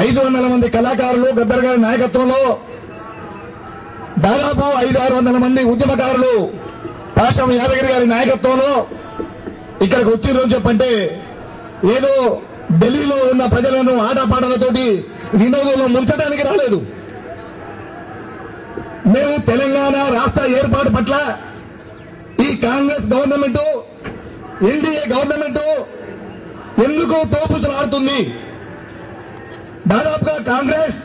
500 మంది కళాకారులు గద్దర్ గారి నాయకత్వంలో దాదాపు 500-600 మంది ఉద్యమకారులు పాషం యాదగిరి గారి నాయకత్వంలో ఇక్కడికి వచ్చిన చెప్పంటే ఏదో ఢిల్లీలో ఉన్న ప్రజలను ఆటపాటలతోటి వినోదంలో ముంచడానికి రాలేదు. మేము తెలంగాణ రాష్ట్ర ఏర్పాటు పట్ల ఈ కాంగ్రెస్ గవర్నమెంట్ ఎన్డీఏ గవర్నమెంట్ ఎందుకు తోపులాడుతుంది? దాదాపుగా కాంగ్రెస్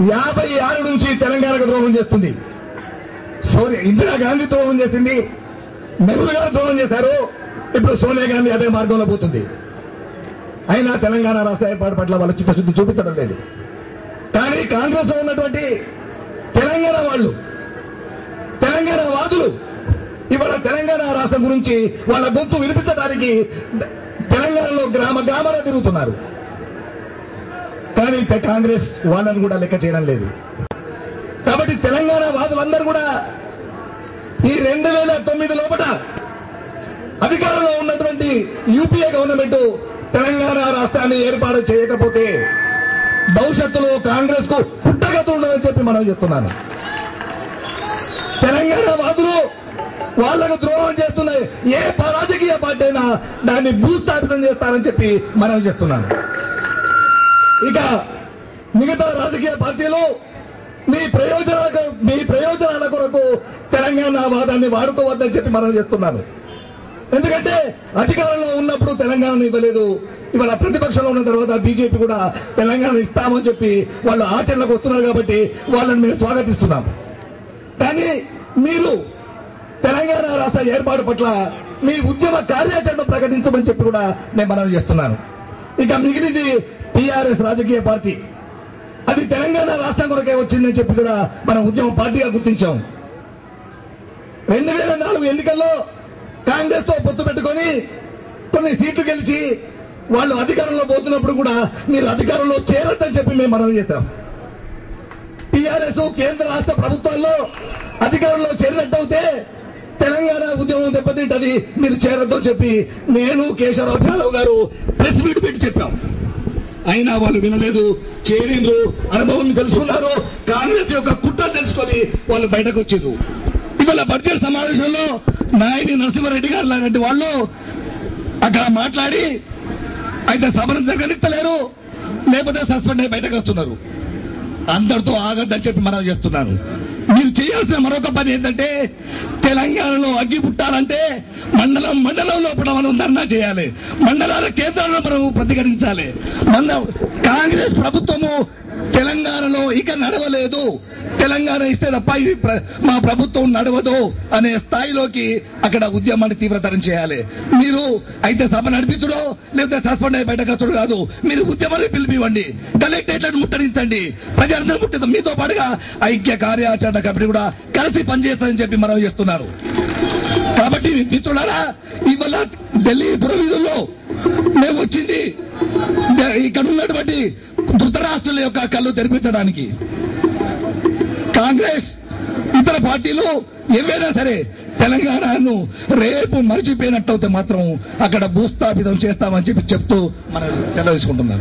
56 నుంచి తెలంగాణకు ద్రోహం చేస్తుంది. ఇందిరాగాంధీ ద్రోహం చేసింది, నెహ్రూ గారు ద్రోహం చేశారు, ఇప్పుడు సోనియా గాంధీ అదే మార్గంలో పోతుంది. అయినా తెలంగాణ రాష్ట్ర ఏర్పాటు పట్ల వాళ్ళ చిత్తశుద్ధి చూపించడం లేదు. కానీ కాంగ్రెస్ లో ఉన్నటువంటి తెలంగాణ వాళ్ళు, తెలంగాణ వాదులు ఇవాళ తెలంగాణ రాష్ట్రం గురించి వాళ్ళ గొంతు వినిపించడానికి తెలంగాణలో గ్రామాల్లో తిరుగుతున్నారు. కానీ కాంగ్రెస్ వాళ్ళని కూడా లెక్క చేయడం లేదు. కాబట్టి తెలంగాణ వాదులందరూ కూడా ఈ 2009 లోపల అధికారంలో ఉన్నటువంటి యూపీఏ గవర్నమెంట్ తెలంగాణ రాష్ట్రాన్ని ఏర్పాటు చేయకపోతే భవిష్యత్తులో కాంగ్రెస్ కు పుట్టగతి ఉండదని చెప్పి మనం చేస్తున్నాను. తెలంగాణ వాదులు వాళ్లకు ద్రోహం చేస్తున్న ఏ రాజకీయ పార్టీ అయినా దాన్ని భూస్థాపితం చేస్తారని చెప్పి మనం చేస్తున్నాను. ఇక మిగతా రాజకీయ పార్టీలు మీ ప్రయోజనాల కొరకు తెలంగాణ వాదాన్ని వాడుకోవద్దని చెప్పి మనం చేస్తున్నాను. ఎందుకంటే అధికారంలో ఉన్నప్పుడు తెలంగాణను ఇవ్వలేదు, ఇవాళ ప్రతిపక్షంలో ఉన్న తర్వాత బీజేపీ కూడా తెలంగాణ ఇస్తామని చెప్పి వాళ్ళు ఆచరణకు వస్తున్నారు. కాబట్టి వాళ్ళని మేము స్వాగతిస్తున్నాం. కానీ మీరు తెలంగాణ రాష్ట్ర ఏర్పాటు పట్ల మీ ఉద్యమ కార్యాచరణ ప్రకటించమని చెప్పి కూడా నేను మనవి చేస్తున్నాను. ఇక మిగిలింది టీఆర్ఎస్ రాజకీయ పార్టీ, అది తెలంగాణ రాష్ట్రం కొరకే వచ్చిందని చెప్పి కూడా మనం ఉద్యమ పార్టీగా గుర్తించాం. 2004 ఎన్నికల్లో కాంగ్రెస్ తో పొత్తు పెట్టుకొని కొన్ని సీట్లు గెలిచి వాళ్ళు అధికారంలో పోతున్నప్పుడు కూడా మీరు అధికారంలో చేరొద్దని చెప్పి మేము మనవి చేశాం. టీఆర్ఎస్ కేంద్ర రాష్ట్ర ప్రభుత్వాల్లో అధికారంలో చేరినట్టయితే తెలంగాణ ఉద్యమం దెబ్బతింటది, మీరు చేరొద్దని చెప్పి నేను కేశవరావు యాదవ్ గారు ప్రెస్ మీట్ పెట్టి చెప్పాం. అయినా వాళ్ళు వినలేదు, చేరిండ్రు, అనుభవం తెలుసుకున్నారు, కాంగ్రెస్ యొక్క కుట్ర తెలుసుకొని వాళ్ళు బయటకు వచ్చారు. ఇవాళ బడ్జెట్ సమావేశంలో నాయని నరసింహారెడ్డి గారు లాంటి వాళ్ళు అక్కడ మాట్లాడి అయితే సభను జరగనిస్తలేరు, లేకపోతే సస్పెండ్ అయి బయటకు వస్తున్నారు. అందరితో ఆగద్దని చెప్పి మనం చేస్తున్నాను. మీరు చేయాల్సిన మరొక పని ఏంటంటే తెలంగాణలో అగ్గి పుట్టాలంటే మండలం లోపల మనం ధర్నా చేయాలి, మండలాల కేంద్రాల్లో మనం ప్రతిఘటించాలి. కాంగ్రెస్ ప్రభుత్వము తెలంగాణలో ఇక నడవలేదు, తెలంగాణ ఇస్తే తప్ప ఇది మా ప్రభుత్వం నడవదు అనే స్థాయిలోకి అక్కడ ఉద్యమాన్ని తీవ్రతరం చేయాలి. మీరు అయితే సభ నడిపించడో లేకపోతే సస్పెండ్ అయ్యి బయటకు వచ్చడం కాదు, మీరు ఉద్యమాన్ని పిలిపివ్వండి, కలెక్టరేట్లను ముట్టడించండి, ప్రజలందరూ ముట్టిద్దాం. మీతో పాటుగా ఐక్య కార్యాచరణ కమిటీ కూడా కలిసి పనిచేస్తారని చెప్పి మనం చేస్తున్నారు. కాబట్టి మిత్రులారా, ఇవాళ ఢిల్లీ పురవీధుల్లో మేము వచ్చింది ఇక్కడ ఉన్నటువంటి ధృతరాష్ట్రుల యొక్క కళ్ళు తెరిపించడానికి. కాంగ్రెస్ ఇతర పార్టీలు ఏవైనా సరే తెలంగాణను రేపు మర్చిపోయినట్టయితే మాత్రం అక్కడ భూస్థాపితం చేస్తామని చెప్పి చెప్తూ మనం తెలియజేసుకుంటున్నాం.